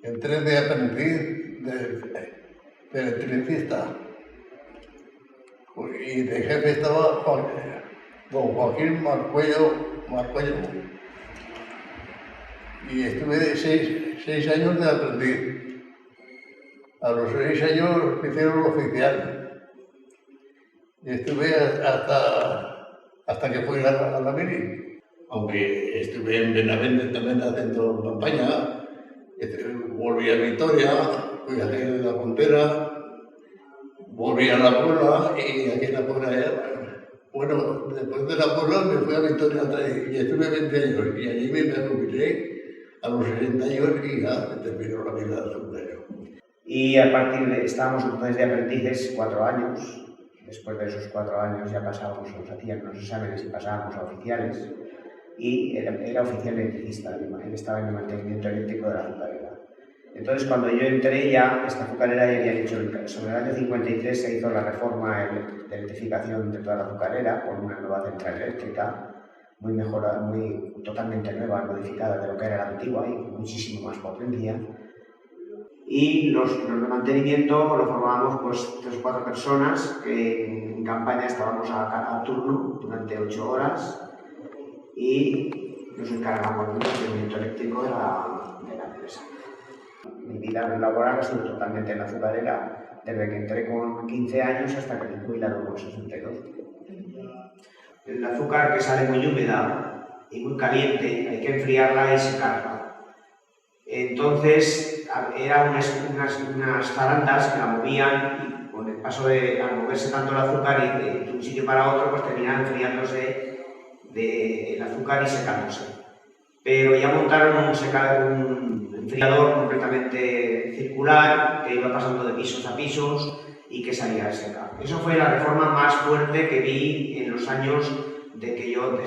Entré de aprendiz, de electricista, y de jefe estaba don Joaquín Marcuello, y estuve 6 años de aprendiz. A los 6 años me hicieron oficial, y estuve hasta que fui a la mili. Aunque estuve en Benavente también haciendo campaña, volví a Vitoria, fui a hacer la frontera, volví a La Puebla y aquí en La Puebla, bueno, después de La Puebla me fui a Vitoria y estuve 20 años y allí me jubilé a los 60 años y ya terminó la vida de secundario. Y a partir de, estábamos entonces de aprendices 4 años, después de esos 4 años ya pasábamos, nos hacían los exámenes y pasábamos a oficiales, y era oficial electricista, él estaba en el mantenimiento eléctrico de la azucarera. Entonces cuando yo entré ya, esta azucarera ya había hecho, sobre el año 53 se hizo la reforma de electrificación de toda la azucarera con una nueva central eléctrica, muy mejorada, totalmente nueva, modificada de lo que era la antigua y con muchísimo más potencia. Y los de mantenimiento lo formábamos pues 3 o 4 personas que en campaña estábamos a turno durante 8 horas y nos encargamos del mantenimiento eléctrico de la empresa. Mi vida laboral ha sido totalmente en la azucarera desde que entré con 15 años hasta que me jubilaron con 62. El azúcar que sale muy húmeda y muy caliente hay que enfriarla y secarla. Entonces eran unas zarandas que la movían y con el paso al moverse tanto el azúcar y de un sitio para otro pues terminaban enfriándose el azúcar y secándose. Pero ya montaron un enfriador completamente circular que iba pasando de pisos a pisos y que salía seca. Eso fue la reforma más fuerte que vi en los años desde que yo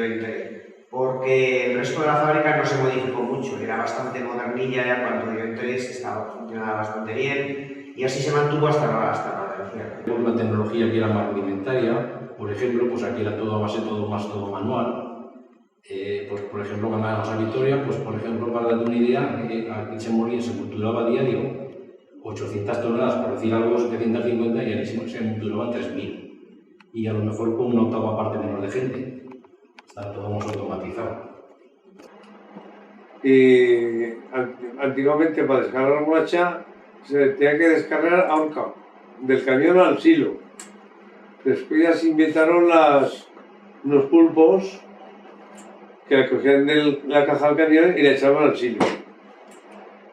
entré. Porque el resto de la fábrica no se modificó mucho, era bastante modernilla ya cuando yo entré, funcionaba bastante bien y así se mantuvo hasta la cierre. Una tecnología que era más rudimentaria, por ejemplo, pues aquí era todo a base, todo manual. Pues por ejemplo, cuando íbamos a Vitoria, pues por ejemplo, para darte una idea, aquí se culturaba a diario 800 toneladas, por decir algo, 750 y allí se culturaban 3.000. Y a lo mejor con una octava parte menos de gente. Está todo más automatizado. Y antiguamente para descargar la remolacha se tenía que descargar a horca, del camión al silo. Después ya se inventaron unos pulpos que la cogían de la caja del camión y la echaban al silo.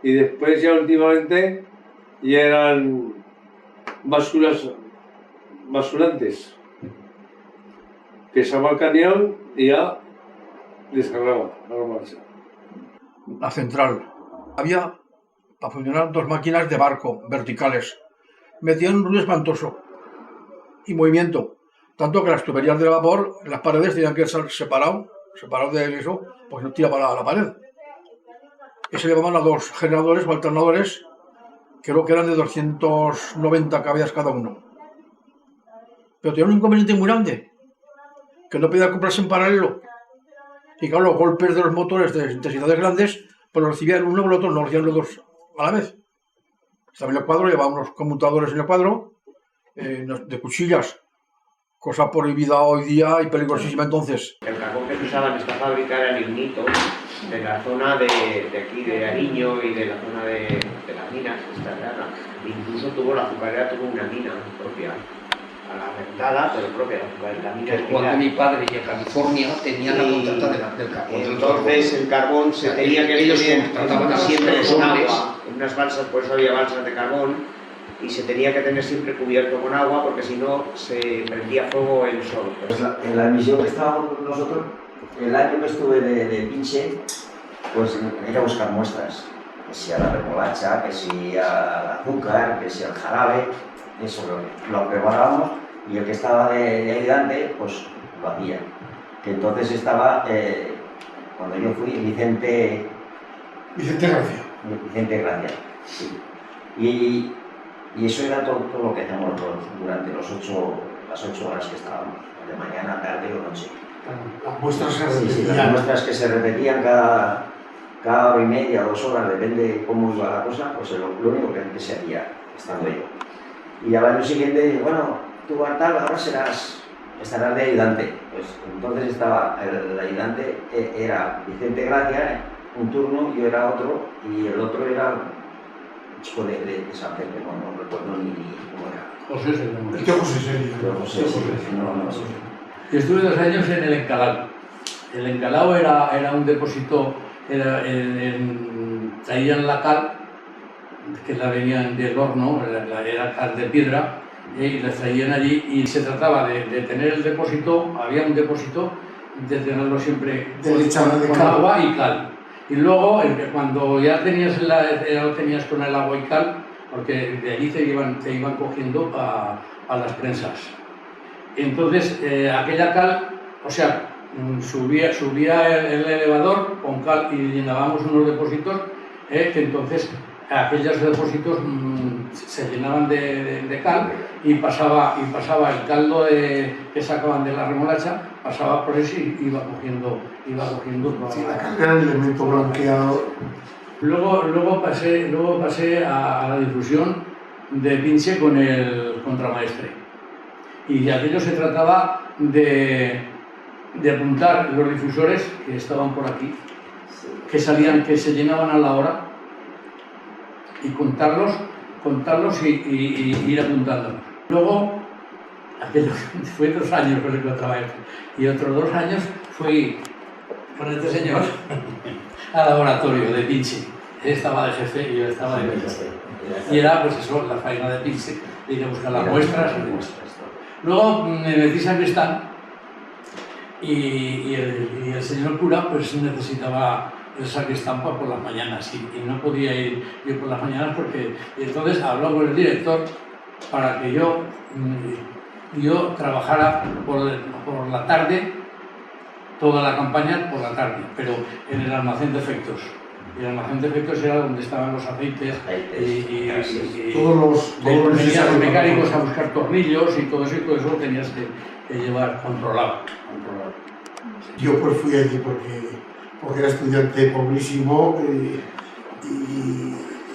Y después ya últimamente ya eran basurantes. Pesaba el cañón y ya descargaba la remolacha. La central. Había para funcionar 2 máquinas de barco verticales. Metían un ruido espantoso y movimiento. Tanto que las tuberías de vapor, las paredes tenían que ser separados de eso, porque no tira para la pared. Y se llevaban a 2 generadores o alternadores, creo que eran de 290 caballos cada uno. Pero tenía un inconveniente muy grande, que no podía comprarse en paralelo. Y claro, los golpes de los motores de intensidades grandes, pues los recibían uno o el otro, no los recibían los 2 a la vez. Estaba en el cuadro, llevaba unos conmutadores en el cuadro, de cuchillas, cosa prohibida hoy día y peligrosísima entonces. El carbón que se usaba en esta fábrica era lignito, de la zona de aquí, de Ariño y de la zona de las minas, esta tierra. Incluso la azucarera tuvo una mina propia, a la rentada, pero propia, la mina Que igual que mi padre y en California tenían la contrata del carbón. Entonces el carbón se tenía que ellos tener contrataban a siempre los con hombres. agua, en unas balsas, por eso había balsas de carbón, y se tenía que tener siempre cubierto con agua porque si no se prendía fuego el sol. Pues en la misión que estábamos nosotros, el año que estuve de pinche, pues ir a buscar muestras, que si a la remolacha, que si al azúcar, que si al jarabe, eso lo preparábamos y el que estaba de ayudante, pues lo hacía. Que entonces estaba, cuando yo fui, Vicente Gracia, sí. Y eso era todo lo que hacíamos durante las 8 horas que estábamos, de mañana, tarde o noche. Las muestras se Sí, repetían. las muestras que se repetían cada hora y media, 2 horas, depende de cómo iba la cosa, pues lo único que se hacía, estando yo. Y al año siguiente dije, bueno, tú tal, ahora estarás de ayudante. Pues entonces estaba, el ayudante era Vicente Gracia, un turno, yo era otro, y el otro era un chico de San Pedro, no recuerdo ni cómo era. José El tío José Serio. Pero no sé, no sé. Yo estuve 2 años en el Encalao. El Encalao era un depósito, traían la cal, que la venían del horno, era cal de piedra, y la traían allí y se trataba de tener el depósito, había un depósito, de tenerlo siempre con agua y cal. Y luego, cuando ya lo tenías con el agua y cal, porque de allí te iban cogiendo a las prensas. Entonces, aquella cal, o sea, subía el elevador con cal y llenábamos unos depósitos, que entonces aquellos depósitos se llenaban de cal y pasaba el caldo que sacaban de la remolacha, pasaba por eso y iba cogiendo toda Sí, la cal era el elemento blanqueado. Luego pasé a la difusión de pinche con el contramaestre. Y aquello se trataba de apuntar los difusores que estaban por aquí, que se llenaban a la hora, y contarlos y ir apuntándolos. Luego, aquello fue 2 años con el contramaestre, y otros 2 años fui con este señor al laboratorio de pinche. Él estaba de jefe y yo estaba de pinche. Y era, pues eso, la faena de pinche, de ir a buscar las muestras y demás. Luego me metí sacristán y el señor cura pues necesitaba el sacristán por las mañanas y no podía ir por las mañanas porque entonces habló con el director para que yo trabajara por la tarde, toda la campaña por la tarde, pero en el almacén de efectos. Y el almacén de efectos era donde estaban los aceites y Todos los venían los mecánicos a buscar tornillos y todo eso lo tenías que llevar controlado. Yo pues fui allí porque era estudiante pobrísimo y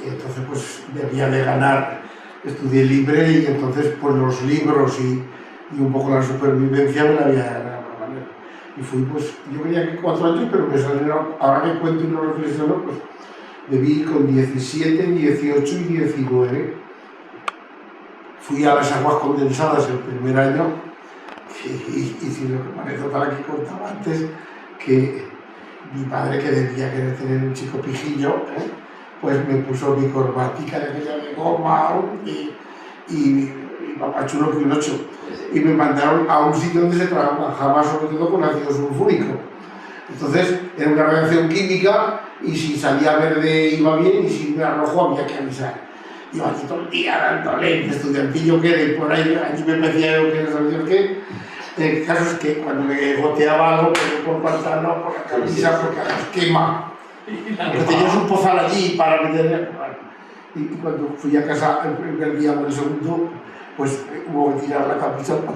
entonces pues debía de ganar, estudié libre y entonces pues los libros y un poco la supervivencia me la había ganado. Y fui, pues, yo venía aquí 4 años, pero me salieron, ahora que cuento y lo reflexiono, pues, debí ir con 17, 18 y 19. Fui a las aguas condensadas el primer año y si lo que parece para que contaba antes, que mi padre, que debía querer tener un chico pijillo, pues me puso mi corbatica de aquella de goma y papá chulo que un 8. Y me mandaron a un sitio donde se trabajaba sobre todo con ácido sulfúrico. Entonces era una reacción química y si salía verde iba bien y si era rojo había que avisar. Yo allí todo el día dándole, estudiantillo que era y por ahí, allí me decía yo que no sabía qué. El caso es que cuando me goteaba algo, por pantalón, por la camisa, porque las quema. Pero tenías un pozal allí para meter. Y cuando fui a casa el primer día o el segundo, pues hubo que tirar la camisa por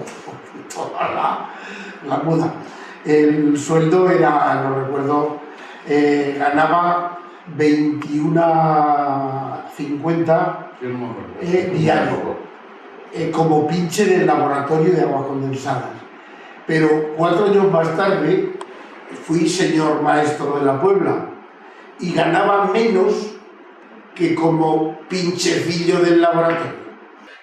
toda la muda. El sueldo era, no recuerdo, ganaba 21,50 Yo no me acuerdo. diario, como pinche del laboratorio de aguas condensadas. Pero 4 años más tarde fui señor maestro de la Puebla y ganaba menos que como pinchecillo del laboratorio.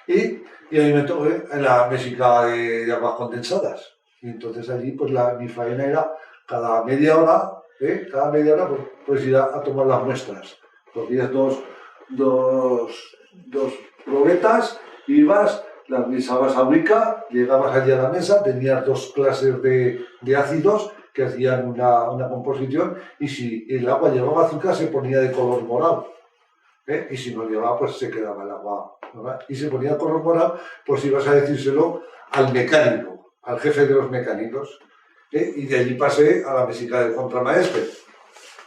Y ahí me tocó en la Mésica de aguas condensadas. Y entonces allí pues mi faena era cada media hora, pues ir a tomar las muestras. Cogías dos probetas, ibas, las misabas a Ubrica, llegabas allí a la mesa, tenías 2 clases de ácidos que hacían una composición, y si el agua llevaba azúcar se ponía de color morado. Y si no llevaba, pues se quedaba el agua, ¿verdad? Y se ponía de color morado, pues ibas a decírselo al mecánico, al jefe de los mecánicos. Y de allí pasé a la Mésica del contramaestre,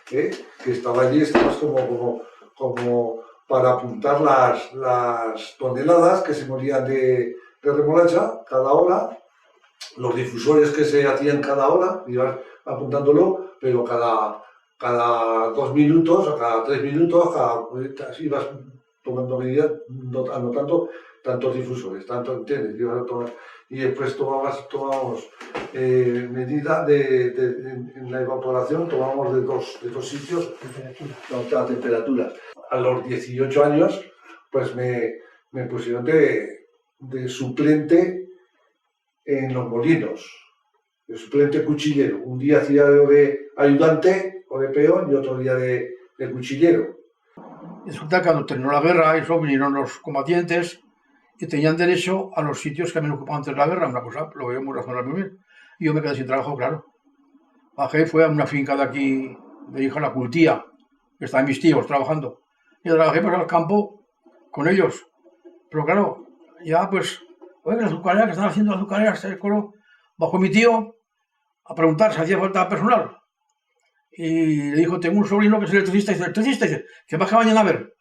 que estaba allí, estabas como para apuntar las toneladas que se morían de remolacha cada hora, los difusores que se hacían cada hora, ibas apuntándolo, pero cada 2 minutos, o cada 3 minutos, ibas tomando medidas, anotando tantos difusores, ¿entiendes? Y después tomamos medida en la evaporación, tomamos de dos sitios las temperaturas. A los 18 años, pues me pusieron de suplente en los molinos, de suplente cuchillero. Un día hacía de ayudante o de peón y otro día de cuchillero. Resulta que cuando terminó la guerra, eso vinieron los combatientes y tenían derecho a los sitios que habían ocupado antes de la guerra, una cosa, lo veo muy razonable muy bien. Y yo me quedé sin trabajo, claro. Bajé, fue a una finca de aquí, de hija La Cultía, que estaban mis tíos trabajando. Y trabajé pues al campo con ellos. Pero claro, ya pues, oye, que la azucarera, que están haciendo azucareras, el coro, bajó mi tío a preguntar si hacía falta personal. Y le dijo, tengo un sobrino que es electricista, y dice, electricista, y dice, que baje mañana a ver.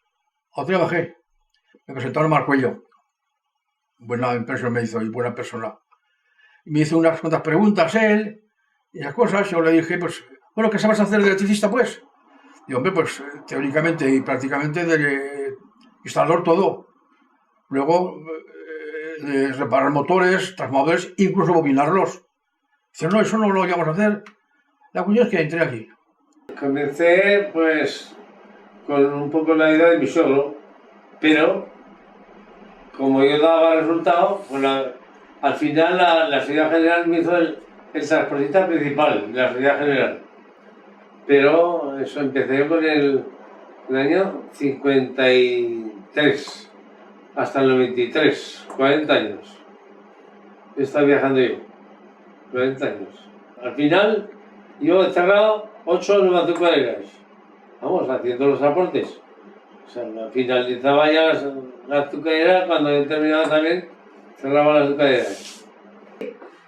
Otro día bajé. Me presentaron a Marcuello. Buena impresión me hizo y buena persona. Y me hizo unas cuantas preguntas él y las cosas. Yo le dije, pues, bueno, ¿qué sabes hacer de electricista, pues? Y hombre, pues, teóricamente y prácticamente de instalador todo. Luego, reparar motores, transformadores, incluso bobinarlos. Dice, no, eso no lo íbamos a hacer. La cuestión es que entré aquí. Comencé, pues, con un poco la idea de mi suegro, pero como yo daba resultado, pues al final la Sociedad General me hizo el transportista principal de la Sociedad General. Pero eso empecé con el año 53 hasta el 93, 40 años. He estado viajando yo, 40 años. Al final, yo he cerrado 8 nuevas azucareras, vamos, haciendo los aportes. O sea, finalizaba ya la azucarera, cuando he terminado también, cerraba las azucareras.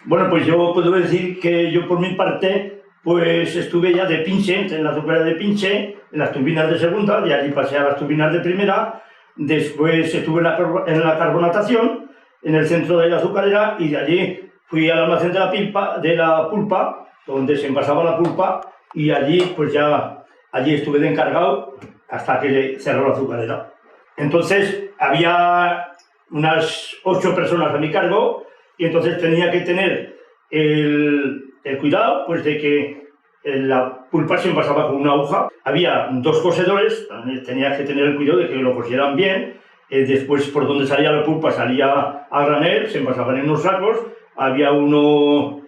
Bueno, pues yo puedo decir que yo por mi parte, pues estuve ya de pinche, en la azucarera de pinche, en las turbinas de segunda, de allí pasé a las turbinas de primera, después estuve en la carbonatación, en el centro de la azucarera, y de allí fui al almacén de la pulpa, donde se envasaba la pulpa, y allí pues ya allí estuve de encargado hasta que cerró la azucarera. Entonces había unas 8 personas a mi cargo y entonces tenía que tener el cuidado pues de que la pulpa se envasaba con una aguja. Había 2 cosedores, tenía que tener el cuidado de que lo cosieran bien. Después por donde salía la pulpa salía a granel, se envasaban en unos sacos. Había unos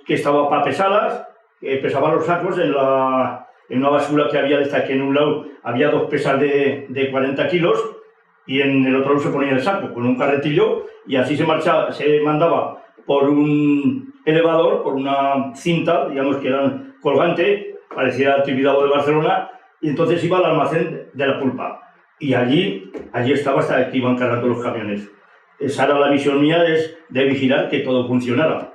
que estaban para pesarlas, pesaban los sacos en una basura que había de esta, que en un lado había 2 pesas de 40 kilos y en el otro lado se ponía el saco con un carretillo y así se mandaba por un elevador, por una cinta, digamos que era colgante, parecía el Tibidabo de Barcelona, y entonces iba al almacén de la pulpa. Y allí estaba hasta que iban cargando los camiones. Esa era la misión mía, es de vigilar que todo funcionara.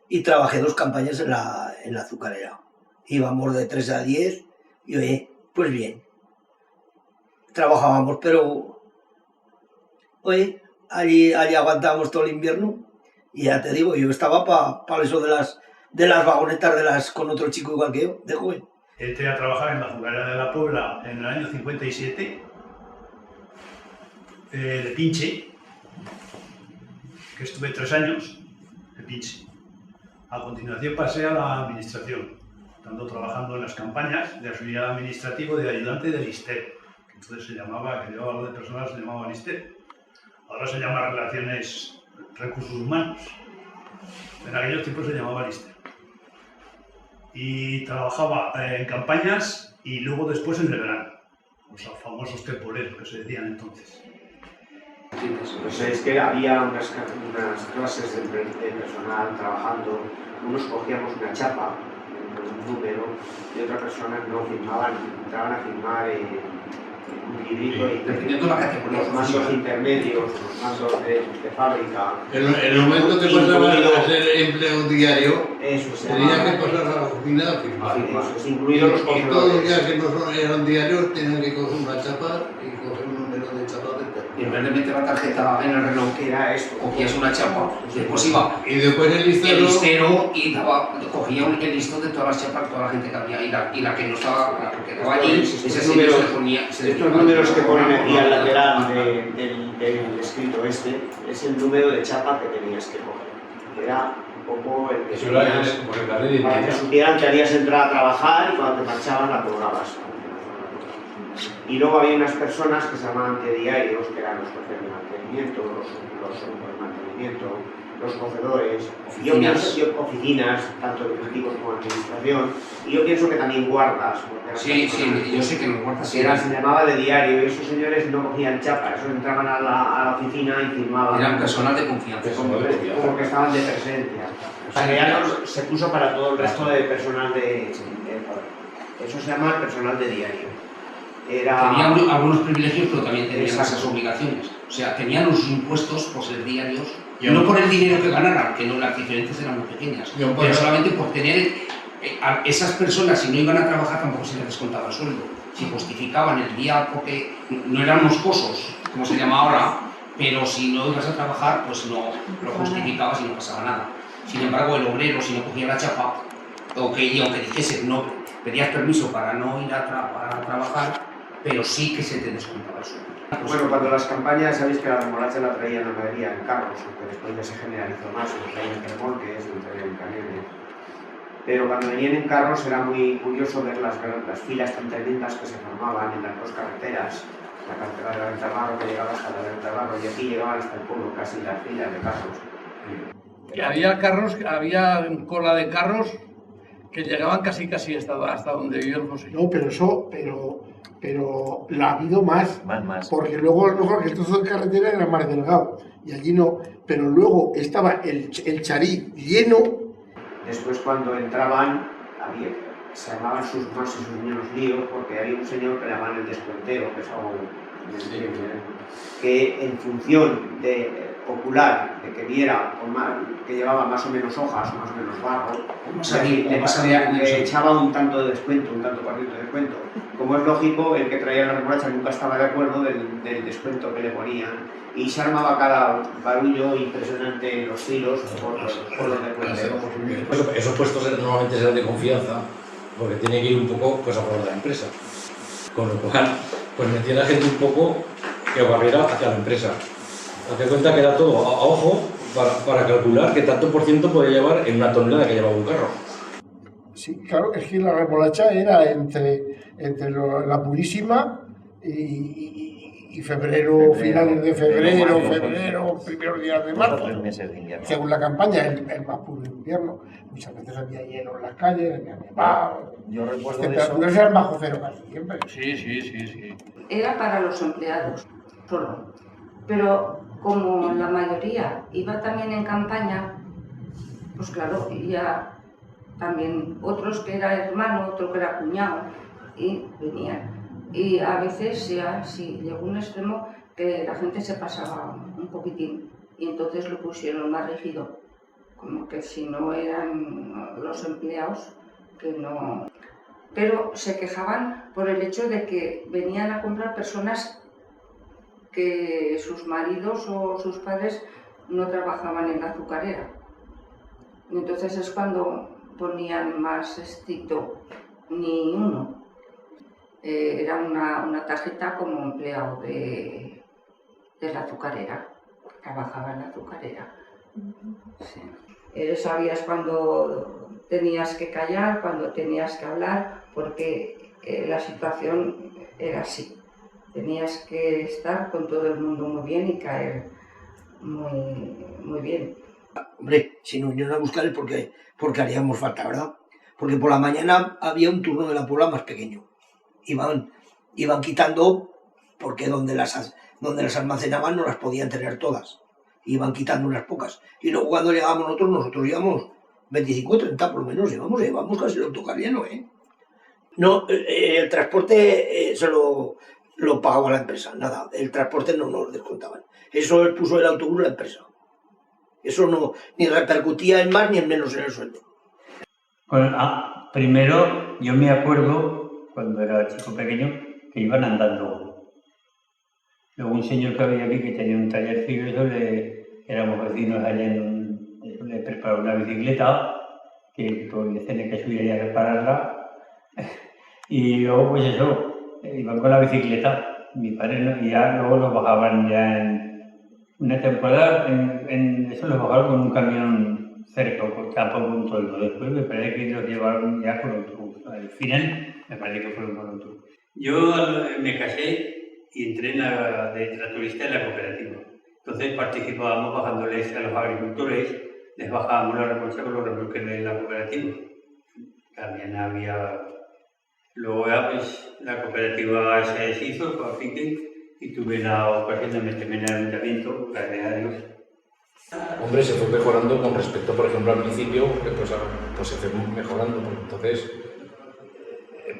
Y trabajé 2 campañas en la azucarera. Íbamos de 3 a 10 y oye, pues bien. Trabajábamos, pero oye, allí aguantábamos todo el invierno y ya te digo, yo estaba para eso de las de las vagonetas con otro chico igual que yo, de joven. Entré a trabajar en la azucarera de la Puebla en el año 57, de pinche, que estuve 3 años de pinche. A continuación pasé a la administración, estando trabajando en las campañas de auxiliar administrativo de ayudante del ISTER, que entonces se llamaba, que llevaba algo de personal, se llamaba ISTER. Ahora se llama Recursos Humanos. En aquellos tiempos se llamaba ISTER. Y trabajaba en campañas y luego después en el verano, los famosos temporeros que se decían entonces. Pues es que había unas clases de personal trabajando, unos cogíamos una chapa, un número, y otras personas no firmaban, entraban a firmar un librito y los mandos intermedios, los mandos de fábrica. En el momento que pasaba a ser empleo diario, tenía que pasar a la oficina a firmar. Incluidos los y todos los días que no eran diarios tenían que coger una chapa y coger un número de chapa de Y en vez de meter la tarjeta en el reloj, que era esto, cogías una chapa, después iba y después el listero y cogía el listón de todas las chapas, toda la gente que había, y la que no estaba, la que quedaba allí, ese número se ponía. Estos números que ponen aquí al lateral del escrito este, es el número de chapa que tenías que coger. Era un poco el que tenías, para que supieran que habías entrado a trabajar y cuando te marchaban la cobrabas. Y luego había unas personas que se llamaban diarios, que eran los jefes de mantenimiento, los mantenimiento, los cogedores, oficinas, tanto directivos como administración, y yo pienso que también guardas. Sí, yo sé que los guardas se llamaba de diario, y esos señores no cogían chapa, esos entraban a la oficina y firmaban. Eran personas de confianza. Como que estaban de presencia. O sea, que ya se puso para todo el resto de personal de eso se llama personal de diario. Tenían algunos privilegios, pero también tenían esas obligaciones. O sea, tenían los impuestos por ser diarios, no por el dinero que ganaran, que no, las diferencias eran muy pequeñas, pero solamente por tener a esas personas, si no iban a trabajar, tampoco se les descontaba el sueldo. Si justificaban el día, porque no eran moscosos, como se llama ahora, pero si no ibas a trabajar, pues no lo justificabas y no pasaba nada. Sin embargo, el obrero, si no cogía la chapa, y aunque dijese, no pedías permiso para no ir a trabajar, pero sí que se te descontaba el sueldo. Bueno, cuando las campañas, sabéis que la remolacha la traían la mayoría en carros, aunque después ya se generalizó más, lo traían en remolques, lo traían en camiones. Pero cuando venían en carros era muy curioso ver las filas tan tremendas que se formaban en las dos carreteras, la carretera de Ventabarro que llegaba hasta la de Ventabarro y aquí llegaban hasta el pueblo casi las filas de carros. Había cola de carros que llegaban casi hasta donde vivió el José. No, pero la ha habido más. Porque luego el trozo de carretera era más delgado y allí no. Pero luego estaba el Charí lleno. Después cuando entraban, se llamaban sus más y sus menos líos, porque había un señor que le llamaban el descuentero, que es algo que en función popular, de que viera que llevaba más o menos hojas, más o menos barro, le echaba un tanto de descuento, un tanto por ciento de descuento. Como es lógico, el que traía la remolacha nunca estaba de acuerdo del descuento que le ponían y se armaba cada barullo impresionante en los hilos por los descuentos. Esos puestos normalmente serán de confianza porque tiene que ir un poco pues, a favor de la empresa. Con lo cual, pues metían a la gente un poco que barriera hacia la empresa. Hazte cuenta que era todo a ojo para calcular qué tanto por ciento podía llevar en una tonelada que llevaba un carro. Sí, claro, es que la remolacha era entre la Purísima y febrero, finales de febrero, primeros días de marzo. Según la campaña, el más puro invierno. Muchas veces había hielo en las calles, había nevado. Yo recuerdo temperaturas eran bajo cero casi siempre. Sí. Era para los empleados solo. Pero como la mayoría iba también en campaña, pues claro, ya también otros que era hermano, otro que era cuñado, y venían. Y a veces ya sí, llegó un extremo que la gente se pasaba un poquitín y entonces lo pusieron más rígido, como que si no eran los empleados, que no. Pero se quejaban por el hecho de que venían a comprar personas que sus maridos o sus padres no trabajaban en la azucarera. Y entonces es cuando ponían más estricto ni uno. Era una tarjeta como empleado de la azucarera, trabajaba en la azucarera. Sí. Sabías cuando tenías que callar, cuando tenías que hablar, porque la situación era así. Tenías que estar con todo el mundo muy bien y caer muy bien. Hombre, si nos vinieron a buscar es porque haríamos falta, ¿verdad? Porque por la mañana había un turno de la Puebla más pequeño. Iban quitando, porque donde las almacenaban no las podían tener todas. Iban quitando unas pocas. Y luego cuando llegábamos nosotros íbamos 25 o 30 por lo menos, llevamos casi el autocar lleno, ¿eh? No, el transporte solo lo pagaba la empresa, nada, el transporte no nos descontaban. Eso puso el autobús la empresa. Eso no, ni repercutía en más ni en menos en el sueldo. Bueno, primero yo me acuerdo, cuando era chico pequeño, que iban andando. Luego un señor que había aquí que tenía un tallercillo, éramos vecinos allá le preparó una bicicleta, que pues, tenía que subir ahí a repararla. Y luego pues eso, iban con la bicicleta, mi padre no, y ya luego lo bajaban ya en una temporada, eso lo bajaron con un camión cerca, tampoco un toldo. Después me parece que los llevaron ya con autobús. Al final me parece que fueron con autobús. Yo me casé y entré de tractorista en la cooperativa. Entonces participábamos bajándoles a los agricultores, les bajábamos la remolcha con los remolques de la cooperativa. También había... Luego ya pues la cooperativa se deshizo, fue a pique, y tuve la ocasión de meterme en el ayuntamiento, gracias a Dios. Hombre, se fue mejorando con respecto, por ejemplo, al principio, pues se fue mejorando, porque entonces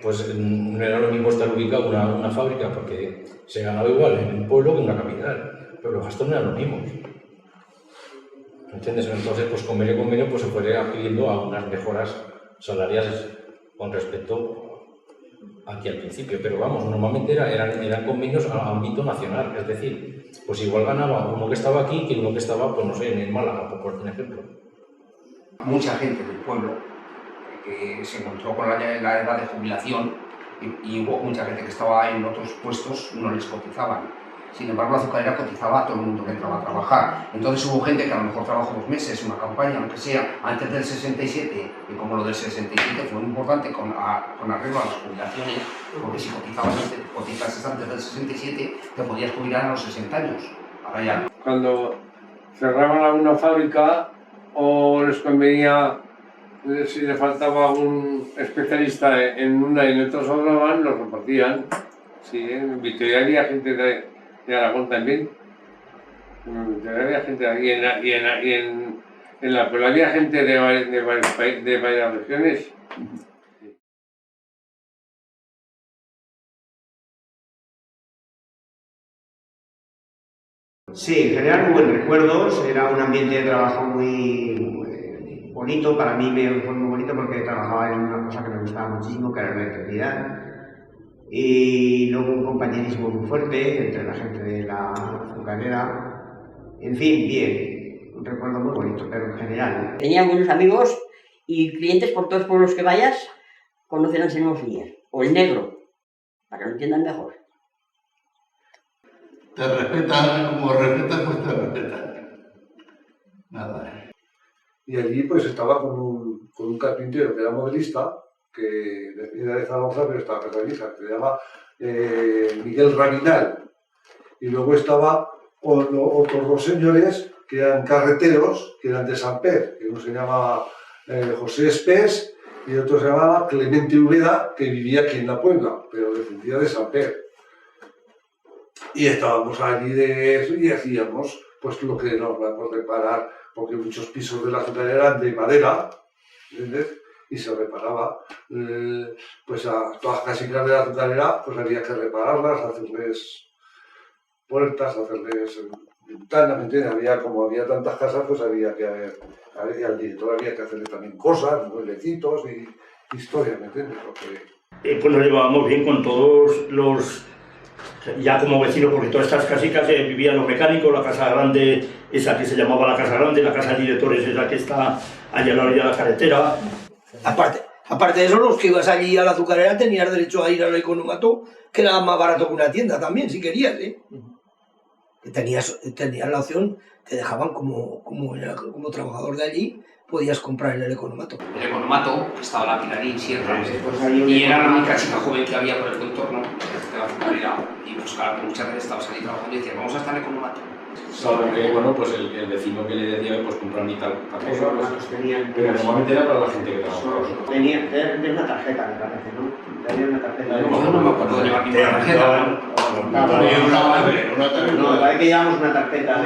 pues no era lo mismo estar ubicado una fábrica, porque se ganaba igual en un pueblo que en una capital, pero los gastos no eran los mismos. ¿Entiendes? Entonces, pues convenio pues se fue pidiendo algunas mejoras salariales con respecto aquí al principio, pero vamos, normalmente eran convenios a ámbito nacional, es decir, pues igual ganaba uno que estaba aquí que uno que estaba, pues no sé, en Málaga, por ejemplo. Mucha gente del pueblo que se encontró con la edad de jubilación y hubo mucha gente que estaba en otros puestos, no les cotizaban. Sin embargo, la azucarera cotizaba a todo el mundo que entraba a trabajar. Entonces hubo gente que a lo mejor trabajó 2 meses, una campaña, aunque sea antes del 67, y como lo del 67 fue muy importante con arreglo a las jubilaciones, porque si cotizases antes del 67, te podías jubilar a los 60 años. Ahora ya. Cuando cerraban alguna fábrica o les convenía, si le faltaba un especialista en una y en otra sobraban, los repartían. Sí, en Vitoria había gente de Aragón también. En Vitoria había gente de aquí y en la Puebla había gente de varias regiones. Sí, en general muy buenos recuerdos, era un ambiente de trabajo muy bonito, para mí fue muy bonito porque trabajaba en una cosa que me gustaba muchísimo, que era la electricidad, y luego un compañerismo muy fuerte entre la gente de la azucarera, en fin, bien, un recuerdo muy bonito, pero en general. Tenía buenos amigos y clientes por todos los pueblos que vayas, conocen al señor Suñer, o el negro, para que lo entiendan mejor. Te respetan, como respetan, pues te respetan. Nada. Y allí pues estaba con un carpintero que era modelista, que era de Zaragoza, pero estaba en Cataluña, que se llama Miguel Raminal. Y luego estaba otros 2 señores que eran carreteros, que eran de Sant Pere, que uno se llamaba José Espés y otro se llamaba Clemente Ubeda, que vivía aquí en la Puebla, pero descendía de Sant Pere. Y estábamos allí de eso y hacíamos pues lo que nos vamos a reparar, porque muchos pisos de la azucarera eran de madera, ¿entiendes? Y se reparaba, pues a todas las casitas de la azucarera pues había que repararlas, hacerles puertas, hacerles ventanas, ¿me entiendes? Como había tantas casas, pues había que y al director había que hacerle también cosas, mueblecitos y historias, ¿me entiendes? Pues nos llevábamos bien con todos los... Ya como vecino, porque todas estas casitas vivían los mecánicos, la casa grande, esa que se llamaba la casa grande, la casa de directores, esa que está allá a la orilla de la carretera. Aparte de eso, los que ibas allí a la azucarera tenías derecho a ir al economato, que era más barato que una tienda también, si querías, ¿eh? Que tenías la opción, te dejaban como trabajador de allí, podías comprar en el economato. El economato, que estaba la Pilarín, Sierra, y era la única chica joven que había por el contorno de la azucarera, y pues claro, muchas veces estabas allí trabajando y decías, vamos a estar en el economato. Claro, que bueno, pues el vecino que le decía, pues comprar y tal. Eso los tenían. Pero normalmente era para la gente que trabajaba. Tenía una tarjeta, me parece, ¿no? Tenía una tarjeta. No me acuerdo de llevar ninguna tarjeta. No, me parece que llevamos una tarjeta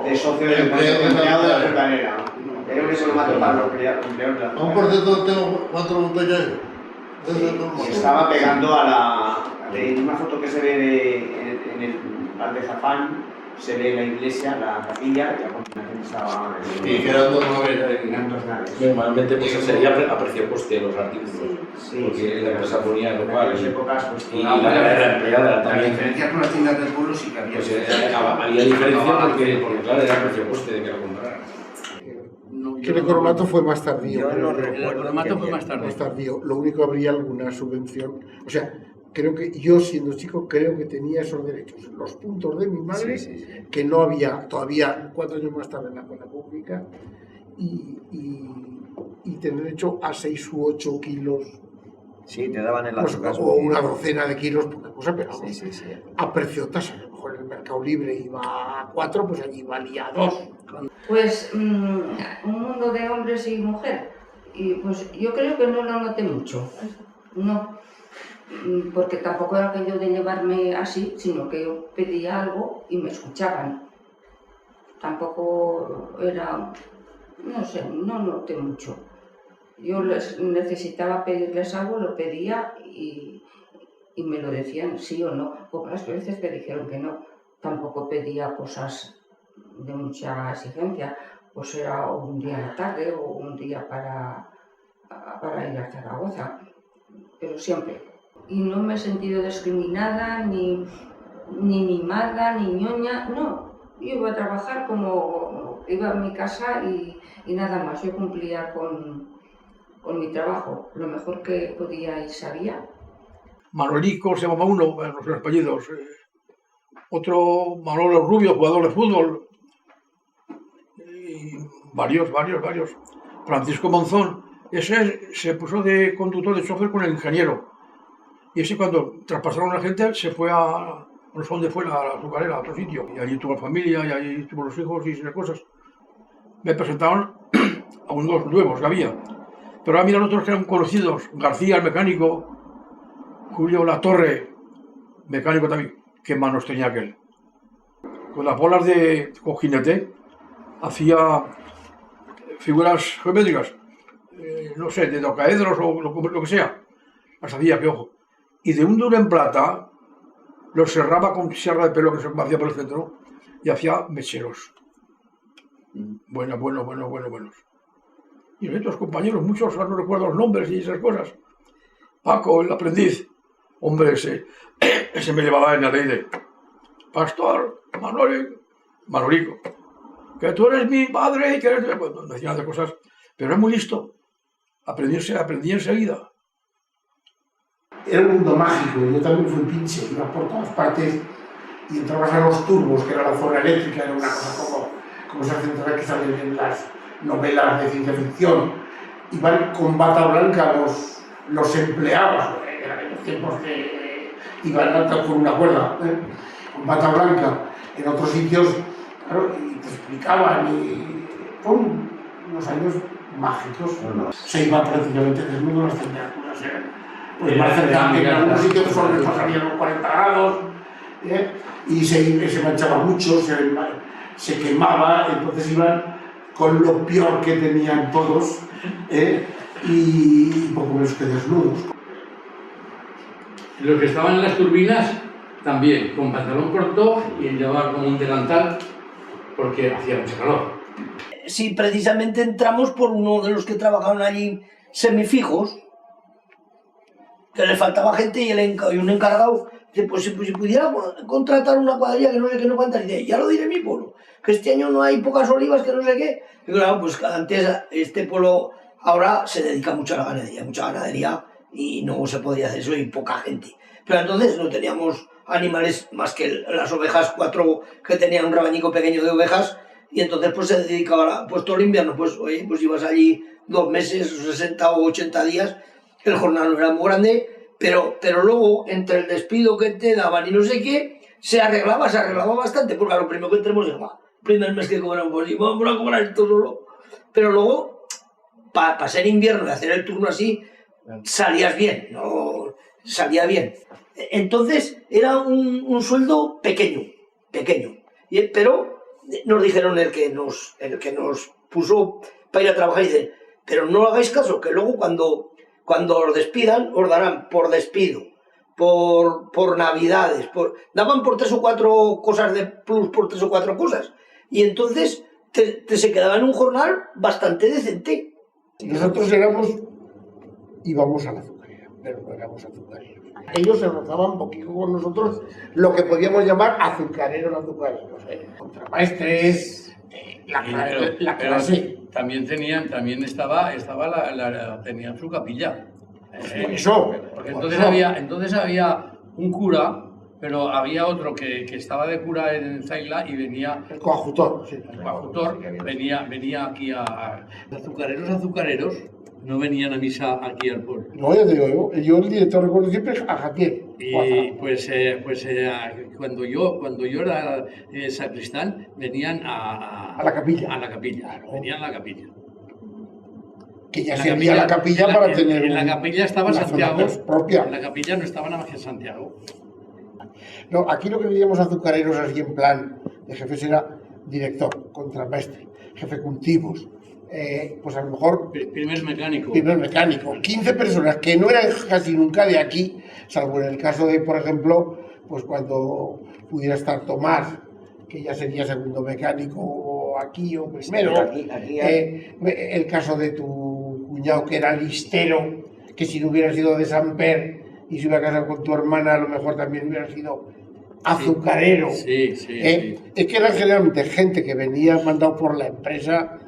de socio de empleado de la azucarera. Era un economato para los empleados de la azucarera. Por cierto, tengo 4 botellas. Se estaba pegando a la... En una foto que se ve en el Val de Zafán, se ve la iglesia, la capilla, y a continuación estaba... Y quedan 2 naves. Eran 2 naves. Normalmente pues sería a precio coste los artículos, porque la empresa ponía el local y la empleada La también. diferencia con las tiendas del pueblo sí que había. Pues había diferencia porque claro, era a precio coste de que lo compraran. Que el economato fue más tardío. El economato fue más tardío. Lo único, habría alguna subvención. O sea, creo que yo, siendo chico, creo que tenía esos derechos. Los puntos de mi madre, que no había todavía 4 años más tarde en la escuela pública, y tener derecho a 6 u 8 kilos. Sí, te daban en la O una docena de kilos, poca cosa, pero a precio tasa. A lo mejor en el Mercado Libre iba a 4, pues allí valía 2. Pues un mundo de hombres y mujer. Y pues yo creo que no lo noté mucho. No. Porque tampoco era aquello de llevarme así, sino que yo pedía algo y me escuchaban. Tampoco era, no sé, no noté mucho. Yo necesitaba pedirles algo, lo pedía y me lo decían sí o no. Pocas veces me dijeron que no. Tampoco pedía cosas de mucha exigencia, pues era un día a la tarde o un día para ir a Zaragoza, pero siempre. Y no me he sentido discriminada, ni mimada, ni ñoña, no. Yo iba a trabajar como iba a mi casa y nada más. Yo cumplía con mi trabajo, lo mejor que podía y sabía. Manolico se llamaba uno, los apellidos. Otro, Manolo Rubio, jugador de fútbol. Y varios. Francisco Monzón, ese se puso de conductor de chofer con el ingeniero. Y ese cuando traspasaron a la gente se fue no sé dónde fue, la azucarera, a otro sitio. Y allí tuvo familia, y allí tuvo los hijos y esas cosas. Me presentaron a unos nuevos que había. Pero ahora miran otros que eran conocidos. García, el mecánico. Julio Latorre, mecánico también. Qué manos tenía aquel. Con las bolas de cojinete hacía figuras geométricas. No sé, de docaedros o lo que sea. Las hacía, que ojo. Y de un duro en plata los cerraba con sierra de pelo que se hacía por el centro y hacía mecheros. Buenos. Y otros compañeros, muchos, no recuerdo los nombres y esas cosas. Paco, el aprendiz. Hombre, ese me llevaba en la ley de Pastor, Manolico, que tú eres mi padre y que eres... Bueno, me decían de cosas, pero es muy listo. Aprendí enseguida. Era un mundo mágico, yo también fui pinche, iba por todas partes y entrabas a los turbos, que era la zona eléctrica, era una cosa como se hacen que salen en las novelas de ciencia ficción. Iban con bata blanca los empleados, en aquellos tiempos que iban altas por una cuerda, con bata blanca. En otros sitios, claro, y te explicaban, y fueron unos años mágicos. Se iba prácticamente desnudo, las temperaturas eran pues más cercanas, en algunos sitios solo pasarían los 40 grados, y se manchaba mucho, se quemaba, entonces iban con lo peor que tenían todos, y poco menos que desnudos. Los que estaban en las turbinas también, con pantalón corto y llevaban como un delantal porque hacía mucho calor. Sí, precisamente entramos por uno de los que trabajaban allí semifijos, que le faltaba gente y un encargado, pues si pudiera contratar una cuadrilla que no sé qué, no cuántas, y dice, ya lo diré en mi pueblo, que este año no hay pocas olivas, que no sé qué. Y claro, pues antes este pueblo Ahora se dedica mucho a la ganadería, mucha ganadería, y no se podía hacer eso y poca gente. Pero entonces no teníamos animales más que las ovejas, 4 que tenían un rabanico pequeño de ovejas, y entonces pues se dedicaba, pues todo el invierno, pues oye, pues ibas allí 2 meses, 60 o 80 días, el jornal no era muy grande, pero luego entre el despido que te daban y no sé qué, se arreglaba bastante, porque a lo primero que entremos era, primer mes que cobramos, pues íbamos a cobrar esto solo, pero luego, para ser invierno y hacer el turno así, salías bien, no salía bien. Entonces era un sueldo pequeño, pero nos dijeron el que nos puso para ir a trabajar, dice, pero no hagáis caso, que luego cuando os despidan, os darán por despido, por navidades, daban por 3 o 4 cosas de plus, por 3 o 4 cosas, y entonces se quedaba en un jornal bastante decente. Nosotros íbamos a la azucarera, pero no éramos azucareros. Ellos se rozaban un poquito con nosotros lo que podíamos llamar azucareros. Contramaestres, la clase. También tenían su capilla. Eso. Porque entonces había un cura, pero había otro que estaba de cura en Zaila y venía... El coadjutor, sí. El coadjutor venía aquí a... Azucareros no venían a misa aquí al pueblo. No, yo el director recuerdo siempre es a Jatier. Y cuando yo era sacristán, venían a la capilla. A la capilla, venían a la capilla. Que ya se había la capilla para tener... En la capilla estaba Santiago, propia. En la capilla no estaba nada más que Santiago. No, aquí lo que veíamos azucareros así en plan de jefes era director, contramaestre, jefe cultivos, pues a lo mejor... Primer mecánico. 15 personas que no eran casi nunca de aquí, salvo en el caso de, por ejemplo, pues cuando pudiera estar Tomás, que ya sería segundo mecánico aquí o primero. El caso de tu cuñado que era listero, que si no hubiera sido de Samper y se hubiera casado con tu hermana, a lo mejor también hubiera sido azucarero. Sí. Es que eran generalmente gente que venía mandado por la empresa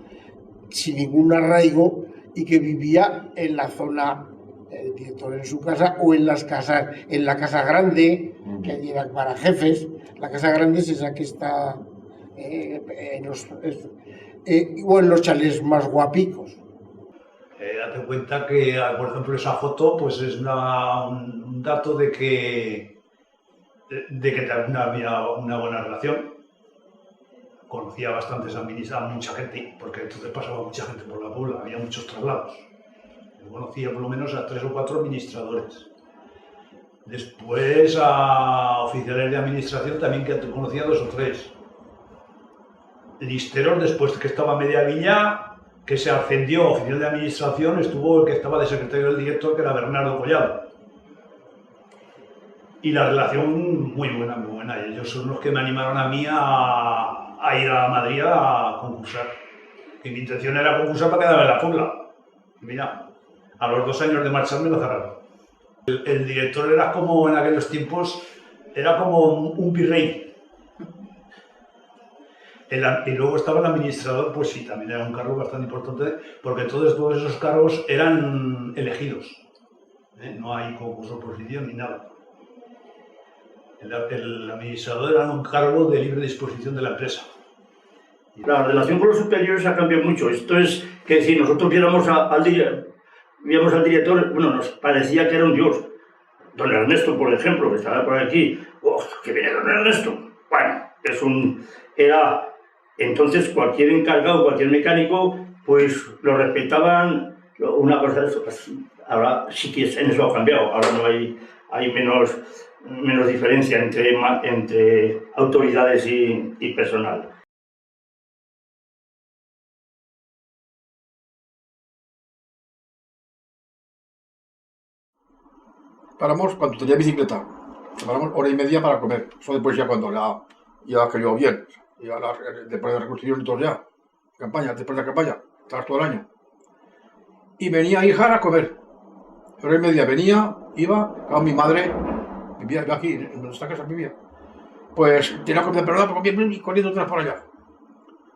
sin ningún arraigo y que vivía en la zona, el director en su casa o en las casas, en la casa grande, que allí era para jefes. La casa grande es esa que está en los chalés más guapicos. Date cuenta que, por ejemplo, esa foto pues es un dato de que también había una buena relación. Conocía bastantes a mucha gente, porque entonces pasaba mucha gente por la Puebla, había muchos traslados. Yo conocía por lo menos a 3 o 4 administradores. Después a oficiales de administración también que conocía 2 o 3. Listeros, después que estaba media viña, que se ascendió a oficial de administración, estuvo el que estaba de secretario del director, que era Bernardo Collado. Y la relación muy buena. Y ellos son los que me animaron a mí a ir a Madrid a concursar. Y mi intención era concursar para quedarme en la Puebla. Mira, a los 2 años de marcharme lo cerraron. El director era como en aquellos tiempos, era como un virrey. Y luego estaba el administrador, pues sí, también era un cargo bastante importante, porque todos esos cargos eran elegidos. No hay concurso de oposición ni nada. El administrador era un cargo de libre disposición de la empresa. La relación con los superiores ha cambiado mucho. Esto es que decir, nosotros viéramos al director, bueno, nos parecía que era un dios. Don Ernesto, por ejemplo, que estaba por aquí, que viene don Ernesto. Bueno, era entonces cualquier encargado, cualquier mecánico, pues lo respetaban. Una cosa de eso, pues, ahora sí que en eso ha cambiado. Ahora no hay menos diferencia entre autoridades y personal. Paramos cuando tenía bicicleta, paramos 1h30 para comer. Eso después ya cuando ya cayó bien, después de la reconstrucción entonces ya, campaña, después de la campaña, estabas todo el año. Y venía Híjar a comer. 1h30 venía, iba, claro, mi madre vivía aquí, en nuestra casa vivía. Pues tenía comida preparada para comer y corriendo atrás por allá.